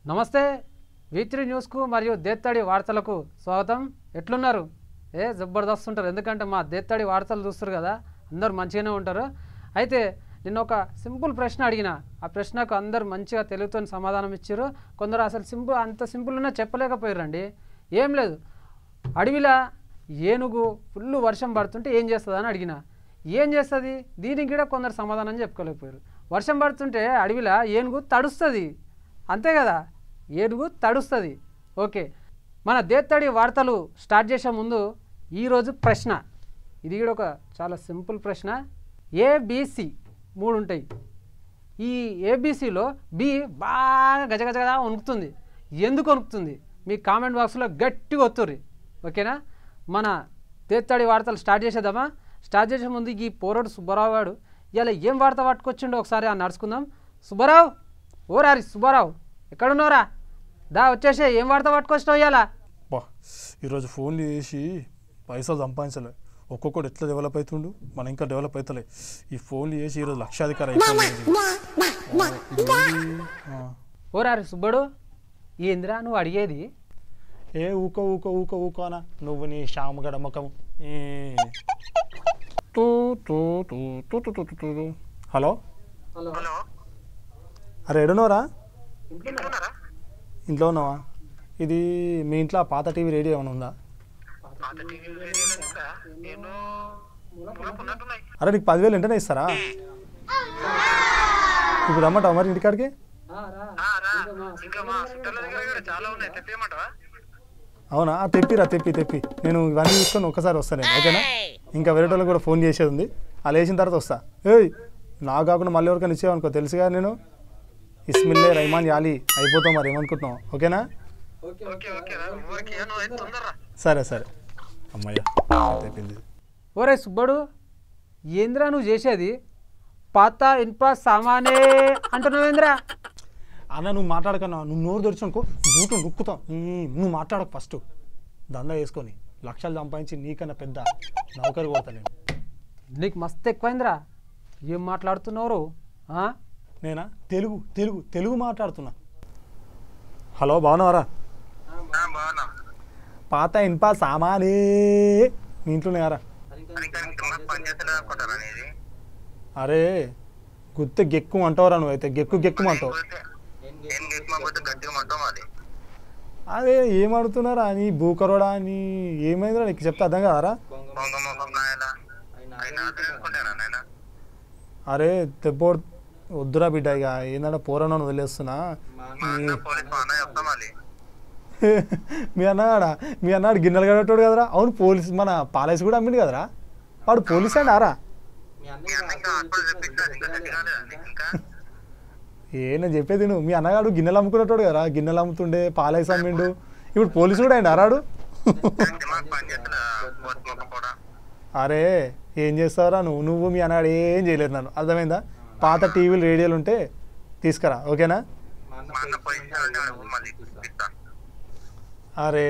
నమస్తే V3 న్యూస్కు మరియు దేత్తడి వార్తలకు స్వాగతం. ఎట్లున్నారు? జబర్దస్త్ ఉంటారు, ఎందుకంటే మా దేత్తడి వార్తలు చూస్తారు కదా, అందరూ మంచిగానే ఉంటారు. అయితే నిన్న ఒక సింపుల్ ప్రశ్న అడిగిన, ఆ ప్రశ్నకు అందరూ మంచిగా తెలుగుతో సమాధానం ఇచ్చారు. కొందరు అసలు అంత సింపుల్గా చెప్పలేకపోయారండి. ఏం లేదు, అడవిలో ఏనుగు ఫుల్ వర్షం పడుతుంటే ఏం చేస్తుంది అని అడిగిన. ఏం చేస్తుంది దీనికి కూడా కొందరు సమాధానం చెప్పుకోలేకపోయారు. వర్షం పడుతుంటే అడవిలో ఏనుగు తడుస్తుంది, అంతే కదా, ఏనుగు తడుస్తుంది. ఓకే, మన దేత్తడి వార్తలు స్టార్ట్ చేసే ముందు ఈరోజు ప్రశ్న, ఇది కూడా ఒక చాలా సింపుల్ ప్రశ్న. ABC 3 ఉంటాయి. ఈ ABCలో B బాగా గజగజగా వణుకుతుంది. ఎందుకు వణుకుతుంది? మీ కామెంట్ బాక్స్లో గట్టిగా వత్తుర్రి, ఓకేనా? మన దేత్తడి వార్తలు స్టార్ట్ చేసేద్దామా? స్టార్ట్ చేసే ముందు ఈ పోరోడు సుబ్బారావు గారు ఇలా ఏం వార్త పట్టుకొచ్చిండో ఒకసారి నడుచుకుందాం. సుబ్బారావు, ఓ రారి సుబ్బారావు, ఎక్కడున్నారా? దా వచ్చేసి ఏం వార్త పట్టుకొచ్చినావు ఇవాళ? బా, ఈరోజు ఫోన్లు చేసి పైసలు సంపాదించలే. ఒక్కొక్కటి ఎట్లా డెవలప్ అవుతుండు, మనం ఇంకా డెవలప్ అవుతలే. ఈ ఫోన్లు చేసి ఈరోజు లక్షాధికారి అయిపోయింది. ఓ రారి సుబ్బడు, ఏందిరా నువ్వు అడిగేది? ఊకో ఊకో ఊకో ఊకోనా నువ్వు నీ శామగడ ముఖం. హలో, అరే ఎడున్నారా? ఇంట్లో ఉన్నావా? ఇది మీ ఇంట్లో పాత టీవీ రేడియో ఏమైనా ఉందా? అరే నీకు 10,000 వెంటనే ఇస్తారా? ఇప్పుడు రమ్మంటావా మరి ఇంటికాడికి? అవునా, తెప్పి నేను ఇవన్నీ తీసుకొని ఒక్కసారి వస్తాను నేను, ఓకేనా? ఇంకా వేరే వాళ్ళకి కూడా ఫోన్ చేసేది ఉంది, అలా వేసిన తర్వాత వస్తా. నాకు కాకుండా మళ్ళీ ఎవరికైనా ఇచ్చేవనుకో, తెలుసుగా నేను ఇస్మిల్లే రైమాన్ యాలి అయిపోతాం, మరి ఏమనుకుంటున్నావు, ఓకేనా? సరే అమ్మయ్య తెప్పింది. ఓరే సుబ్బడు, ఏంద్రా నువ్వు చేసేది? పాత ఇన్ప సామానే అంటున్నావేంద్రా? అన్న నువ్వు మాట్లాడకన్నా, నువ్వు నోరు తెరిచానుకో బూటు నొక్కుతావు. నువ్వు మాట్లాడక ఫస్ట్. దందా వేసుకొని లక్షలు సంపాదించి నీకన్నా పెద్ద నౌకరు కొడతా నేను. నీకు మస్తు ఎక్కువైందిరా, ఏం మాట్లాడుతున్నారు? నేనా తెలుగు మాట్లాడుతున్నా. హలో, బాగున్నావారా? పాత ఇన్ప సామానే మీ ఇంట్లోనేరా? అరే గుత్తే గెక్కు అంటావురా నువ్వైతే, గెక్కు అంటావు. అదే ఏం అడుగుతున్నారా నీ బూకరోడా, నీ ఏమైందిరా నీకు చెప్తే అర్థం కదారా? అరే తెప్పోడు వద్దురా బిడ్డ, ఇక ఏంటంటే పోరాను వదిలేస్తున్నా. మీ అన్నాడు గిన్నెలు కట్టేటోడు కదరా? అవును, పోలీసు మన పాలసీ కూడా అమ్మిండు కదరా, వాడు పోలీస్ అండి ఆరా? నేను చెప్పేది నువ్వు, మీ అన్నగాడు గిన్నెలు అమ్ముకునేటోడు కదరా, గిన్నెలు అమ్ముతుండే పాలసీ అమ్మిండు, ఇప్పుడు పోలీసు కూడా అండి అరాడు. అరే ఏం చేస్తావురా నువ్వు మీ అన్నగాడు ఏం చేయలేదు, నన్ను అర్థమైందా? పాత టీవీలు రేడియోలు ఉంటే తీసుకురా, ఓకేనా? అరే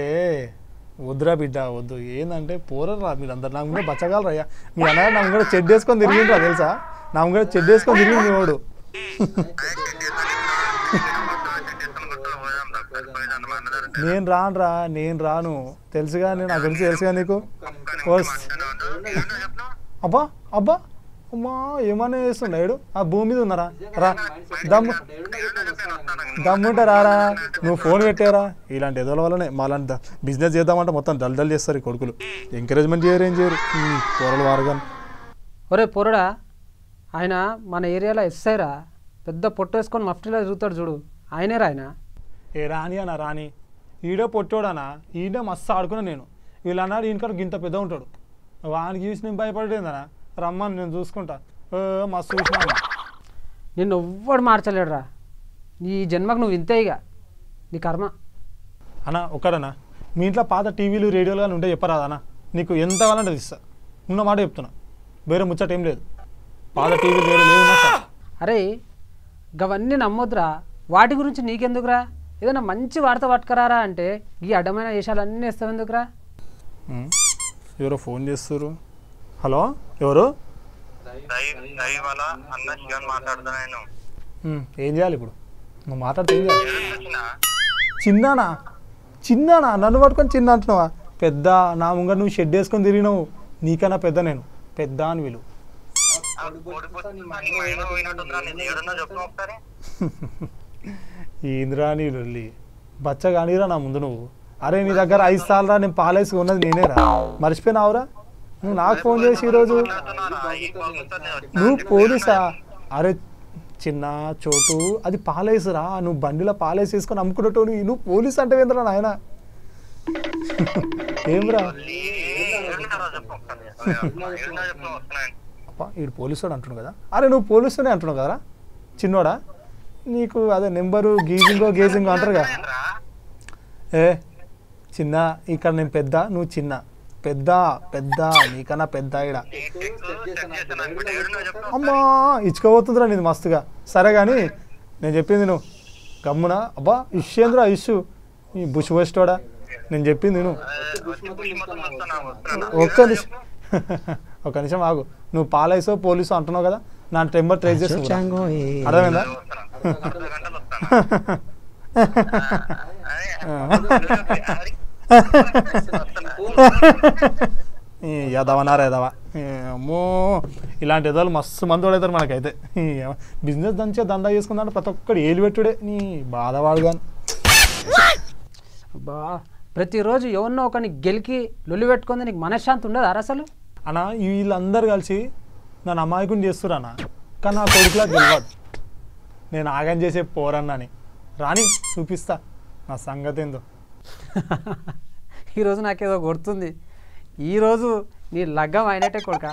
వద్దురా బిడ్డ వద్దు. ఏంటంటే పోరరా మీరందరు, నాకు కూడా బచ్చగలరయ్యా. మీ అన్నగారు నాకు కూడా చెడ్డ వేసుకొని తిరిగిండ్రా తెలుసా? నాకు కూడా చెడ్డ వేసుకొని తిరిగింది వాడు. నేను రాను తెలుసుగా, నేను నా గురించి తెలుసుగా నీకు. అబ్బా అమ్మా ఏమన్నా చేస్తుండడు? ఆ భూమి మీద ఉన్నారా? రా దమ్ముంటే రారా, నువ్వు ఫోన్ పెట్టారా? ఇలాంటి ఎదల వల్లనే మాలాంటి బిజినెస్ చేద్దామంటే మొత్తం డల్ చేస్తారు ఈ కొడుకులు. ఎంకరేజ్మెంట్ ఏం చేయరు పోరలు వారుగా. ఒరే పోరడా, ఆయన మన ఏరియాలో ఎస్ఐరా, పెద్ద పొట్టు వేసుకొని మఫ్టీలో తిరుగుతాడు చూడు, ఆయనేరా ఆయన? రాని అన్న రాని, ఈడే పొట్టోడనా, ఈడే మస్తు ఆడుకున్నా నేను. వీళ్ళన్నాడు ఈయనకాడు గింత పెద్ద ఉంటాడు, వానికి చూసి నేను భయపడేదనా? రమ్మని నేను చూసుకుంటా, మస్తు చూసినా. నిన్ను ఎవ్వడు మార్చలేడురా, నీ జన్మకు నువ్వు ఇంతే, ఇక నీ కర్మ. అన్న ఒక్కడన్నా, మీ ఇంట్లో పాత టీవీలు రేడియోలు కానీ ఉంటే చెప్పరాదన్నా, నీకు ఎంత కావాలంటే ఇస్తా. ఉన్న మాట చెప్తున్నా, వేరే ముచ్చట ఏం లేదు. పాత టీవీలు రేడియోలు ఏమున్నా. అరే గవన్నీ నమ్మొద్దురా, వాటి గురించి నీకెందుకురా? ఏదైనా మంచి వార్త పట్టుకురారా అంటే ఈ అడ్డమైన వేషాలన్నీ ఇస్తావు ఎందుకురా? ఎవరో ఫోన్ చేస్తారు. హలో, ఎవరు? ఏం చేయాలి ఇప్పుడు? నువ్వు మాట్లాడితే ఏం కాదు. చిన్నానా చిన్నానా నన్ను పట్టుకొని చిన్న అంటున్నావా? పెద్ద నా ముంగర నువ్వు షెడ్ వేసుకొని తిరిగినావు, నీకన్నా పెద్ద నేను, పెద్ద అని విలు. ఏంద్రా నీ లొల్లి బచ్చ కానీరా నా ముందు నువ్వు. అరే నీ దగ్గర 5 సార్లు రా, నేను పాలేసి ఉన్నది నేనేరా, మర్చిపోయినావురా? నువ్వు నాకు ఫోన్ చేసి ఈరోజు నువ్వు పోలీసా? అరే చిన్న చోటు అది పాలేసురా, నువ్వు బండిలో పాలేసి వేసుకొని అమ్ముకున్నట్టు నువ్వు పోలీస్ అంటే ఏంద్రా నాయన? ఏమ్రా వీడు పోలీసుడు అంటున్నావు కదా? అరే నువ్వు పోలీసునే అంటున్నావు కదరా చిన్నోడా? నీకు అదే నెంబరు గీజింగో గేజింగో అంటారుగా. ఏ చిన్న ఇక్కడ నేను పెద్ద, నువ్వు చిన్న. పెద్ద పెద్ద నీకన్నా పెద్ద ఇడ. అమ్మా ఇచ్చుకోబోతుందిరా నీది మస్తుగా. సరే కానీ నేను చెప్పింది నువ్వు గమ్మున. అబ్బా ఇష్యేంద్రా ఇష్యూ ఈ బుష్ పోస్టోడా, నేను చెప్పింది నువ్వు. ఒక్క నిమిషం ఆగు. నువ్వు పాలైసో పోలీసో అంటున్నావు కదా, నా నెంబర్ ట్రేస్ చేసి అర్థమైందా? ఎదవనారా ఎదవా. అమ్మో ఇలాంటి ఎదవలు మస్తు మంది వాడవుతారు మనకైతే. బిజినెస్ దందా చేసుకుందంటే ప్రతి ఒక్కడు ఏలు పెట్టుడే నీ బాధవాడు కానీ. బా ప్రతిరోజు ఎవరినో ఒకరిని గెలికి లొల్లి పెట్టుకుంది, నీకు మనశ్శాంతి ఉండదు అసలు? అన్న వీళ్ళందరూ కలిసి నన్ను అమాయకుని చేస్తున్నారు అన్న, కానీ నా కొడుకులా గెలవదు. నేను ఆగం చేసే పోరన్నని రాని చూపిస్తా నా సంగతి ఏందో. ఈరోజు నాకేదో గుర్తుంది, ఈరోజు నీ లగ్గం అయినట్టే కొడుక.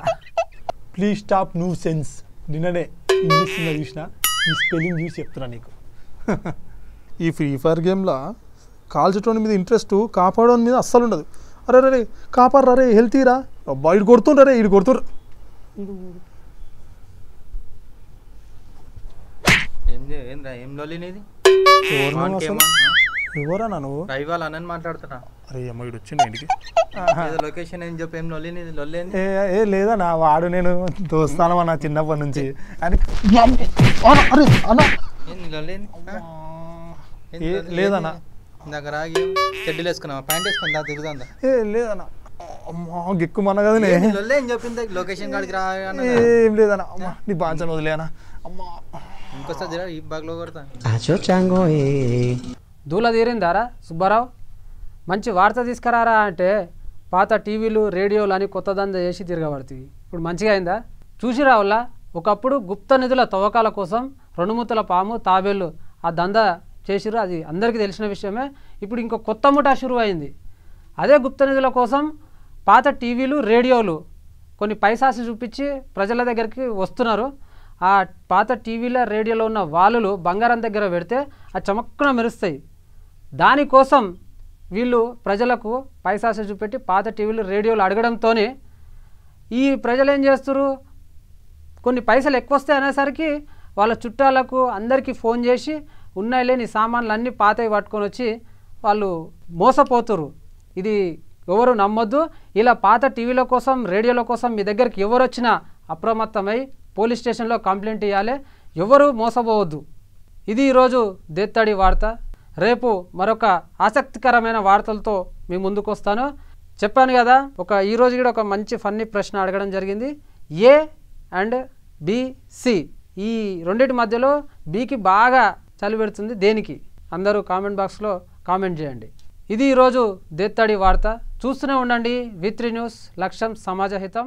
Please stop new sense. నిన్ననే ఇంగ్లీష్ చూసిన ఈ స్పెల్లింగ్ చూసి చెప్తున్నా నీకు. ఈ ఫ్రీ ఫైర్ గేమ్లో కాల్చటోని మీద ఇంట్రెస్ట్, కాపాడోని మీద అస్సలు ఉండదు. అరే రే కాపాడరా రే, హెల్తీరా. అబ్బా ఇటు కొడుతుండ్రా రే, ఇటు కొడుతుర్రు. ఎవరా నువ్వు? మాట్లాడుతున్నా. అరే అమ్మ ఇటు వచ్చింది ఇంటికి. లొకేషన్ ఏం చెప్పి ఏం లొల్లి? ఏ లేదన్నా, వాడు నేను దోస్తాను అన్న చిన్నప్పటి నుంచి. లేదన్నా దగ్గర చెడ్డీలు వేసుకున్నావా, ప్యాంట్ వేసుకుందా, తిరుగుతుందా? ఏ లేదన్నా. అమ్మా గిక్కుమన్నా కదా ఏం చెప్పింది లొకేషన్ కాడికి రా. ఏం లేదన్నా. అమ్మా నీ బాగా వదిలేనా? అమ్మా ఇంకోసారి ఈ బాగ్లో కొడతా. దూల తీరిందారా సుబ్బారావు? మంచి వార్త తీసుకురారా అంటే పాత టీవీలు రేడియోలు అని కొత్త దంద చేసి తిరగబడుతుంది. ఇప్పుడు మంచిగా అయిందా? చూసి రావులా, ఒకప్పుడు గుప్త నిధుల తవ్వకాల కోసం 2 మూతల పాము తాబేళ్ళు ఆ దంద చేసిరు, అది అందరికీ తెలిసిన విషయమే. ఇప్పుడు ఇంకో కొత్త ముఠా షురు అయింది. అదే గుప్త నిధుల కోసం పాత టీవీలు రేడియోలు కొన్ని పైసాసి చూపించి ప్రజల దగ్గరికి వస్తున్నారు. ఆ పాత టీవీల రేడియోలో ఉన్న వాలులు బంగారం దగ్గర పెడితే ఆ చమక్కున మెరుస్తాయి. దానికోసం వీళ్ళు ప్రజలకు పైసాసి చూపెట్టి పాత టీవీలు రేడియోలు అడగడంతోనే ఈ ప్రజలు ఏం చేస్తారు, కొన్ని పైసలు ఎక్కువ వస్తాయి అనేసరికి వాళ్ళ చుట్టాలకు అందరికీ ఫోన్ చేసి ఉన్నాయి లేని సామాన్లు అన్నీ పాతవి పట్టుకొని వచ్చి వాళ్ళు మోసపోతురు. ఇది ఎవరు నమ్మొద్దు. ఇలా పాత టీవీల కోసం రేడియోల కోసం మీ దగ్గరికి ఎవరు వచ్చినా అప్రమత్తమై పోలీస్ స్టేషన్లో కంప్లైంట్ ఇవ్వాలి. ఎవరు మోసపోవద్దు. ఇది ఈరోజు దేత్తడి వార్త. రేపు మరొక ఆసక్తికరమైన వార్తలతో మీ ముందుకు వస్తాను. చెప్పాను కదా, ఈరోజు కూడా ఒక మంచి ఫన్నీ ప్రశ్న అడగడం జరిగింది. ఏ అండ్ బిసి ఈ రెండింటి మధ్యలో బికి బాగా చలి పెడుతుంది దేనికి? అందరూ కామెంట్ బాక్స్లో కామెంట్ చేయండి. ఇది ఈరోజు దేత్తడి వార్త. చూస్తూనే ఉండండి V3 న్యూస్. లక్ష్యం సమాజ హితం.